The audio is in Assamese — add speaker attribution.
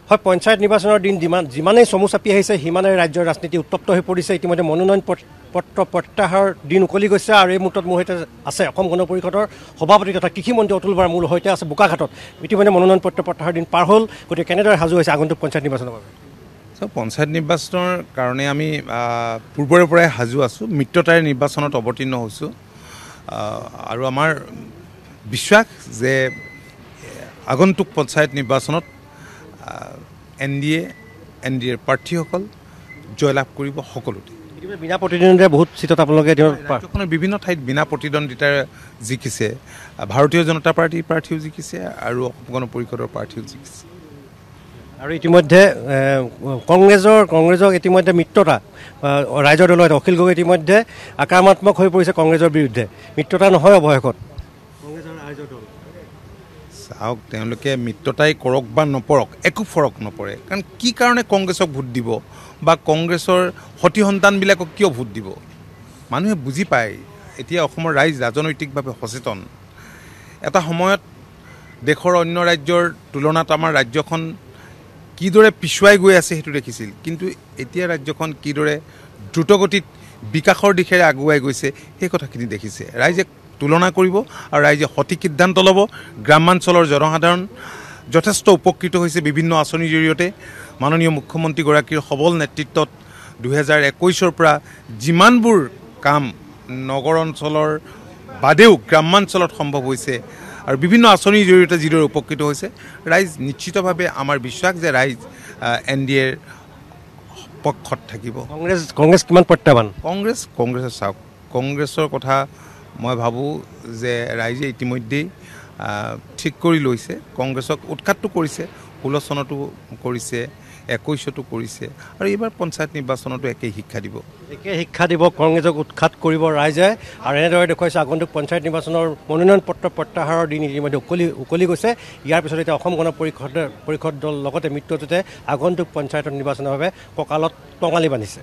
Speaker 1: হয় পঞ্চায়ত নিৰ্বাচনৰ দিন যিমানেই চমু চাপি আহিছে সিমানেই ৰাজ্যৰ ৰাজনীতি উত্তপ্ত হৈ পৰিছে। ইতিমধ্যে মনোনয়ন পত্ৰ প্ৰত্যাহাৰৰ দিন উকলি গৈছে আৰু এই মুহূৰ্তত মোৰ সৈতে আছে অসম গণ পৰিষদৰ সভাপতি তথা কৃষিমন্ত্ৰী অতুল বৰা মোৰ সৈতে আছে বোকাঘাটত। ইতিমধ্যে মনোনয়ন পত্ৰ প্ৰত্যাহাৰৰ দিন পাৰ হ'ল, গতিকে কেনেদৰে সাজু হৈছে আগন্তুক পঞ্চায়ত নিৰ্বাচনৰ বাবে?
Speaker 2: পঞ্চায়ত নিৰ্বাচনৰ কাৰণে আমি পূৰ্বৰে পৰাই সাজু আছোঁ, মিত্ৰতাৰে নিৰ্বাচনত অৱতীৰ্ণ হৈছোঁ আৰু আমাৰ বিশ্বাস যে আগন্তুক পঞ্চায়ত নিৰ্বাচনত এনডিএৰ প্ৰাৰ্থীসকল জয়লাভ কৰিব সকলোতে।
Speaker 1: বিনা প্ৰতিদ্বন্দ্বিতাৰে বহুত চিটত আপোনালোকে
Speaker 2: ৰাজ্যখনৰ বিভিন্ন ঠাইত বিনা প্ৰতিদ্বন্দ্বিতাৰে জিকিছে। ভাৰতীয় জনতা পাৰ্টীৰ প্ৰাৰ্থীও জিকিছে আৰু অসম গণ পৰিষদৰ প্ৰাৰ্থীও জিকিছে।
Speaker 1: আৰু ইতিমধ্যে কংগ্ৰেছক ইতিমধ্যে মিত্ৰতা ৰাইজৰ দলত অখিল গগৈ ইতিমধ্যে আক্ৰমণাত্মক হৈ পৰিছে কংগ্ৰেছৰ বিৰুদ্ধে। মিত্ৰতা নহয় অৱশেষত কংগ্ৰেছৰ ৰাইজৰ দল।
Speaker 2: চাওক, তেওঁলোকে মিত্ৰতাই কৰক বা নপৰক একো ফৰক নপৰে। কাৰণ কি কাৰণে কংগ্ৰেছক ভোট দিব বা কংগ্ৰেছৰ সতি সন্তানবিলাকক কিয় ভোট দিব? মানুহে বুজি পায় এতিয়া অসমৰ ৰাইজ ৰাজনৈতিকভাৱে সচেতন। এটা সময়ত দেশৰ অন্য ৰাজ্যৰ তুলনাত আমাৰ ৰাজ্যখন কিদৰে পিছুৱাই গৈ আছে সেইটো দেখিছিল, কিন্তু এতিয়া ৰাজ্যখন কিদৰে দ্ৰুতগতিত বিকাশৰ দিশেৰে আগুৱাই গৈছে সেই কথাখিনি দেখিছে। ৰাইজে তুলনা কৰিব আৰু ৰাইজে সঠিক সিদ্ধান্ত ল'ব। গ্ৰামাঞ্চলৰ জনসাধাৰণ যথেষ্ট উপকৃত হৈছে বিভিন্ন আঁচনিৰ জৰিয়তে। মাননীয় মুখ্যমন্ত্ৰীগৰাকীৰ সবল নেতৃত্বত 2021 পৰা যিমানবোৰ কাম নগৰ অঞ্চলৰ বাদেও গ্ৰামাঞ্চলত সম্ভৱ হৈছে আৰু বিভিন্ন আঁচনিৰ জৰিয়তে যিদৰে উপকৃত হৈছে, ৰাইজ নিশ্চিতভাৱে আমাৰ বিশ্বাস যে ৰাইজ এনডিএৰ পক্ষত থাকিব।
Speaker 1: কংগ্ৰেছ কিমান প্ৰত্যাহ্বান?
Speaker 2: কংগ্ৰেছে চাওক, কংগ্ৰেছৰ কথা মই ভাবোঁ যে ৰাইজে ইতিমধ্যেই ঠিক কৰি লৈছে। কংগ্ৰেছক উৎখাতটো কৰিছে, 16 চনতো কৰিছে, 21তো কৰিছে আৰু এইবাৰ পঞ্চায়ত নিৰ্বাচনতো একেই শিক্ষা দিব।
Speaker 1: কংগ্ৰেছক উৎখাত কৰিব ৰাইজে আৰু এনেদৰে দেখুৱাইছে আগন্তুক পঞ্চায়ত নিৰ্বাচনৰ মনোনয়ন পত্ৰ প্ৰত্যাহাৰৰ দিন ইতিমধ্যে উকলি গৈছে। ইয়াৰ পিছত এতিয়া অসম গণ পৰিষদ দল লগতে মিত্ৰজোঁটে আগন্তুক পঞ্চায়তৰ নিৰ্বাচনৰ বাবে কঁকালত টঙালি বান্ধিছে।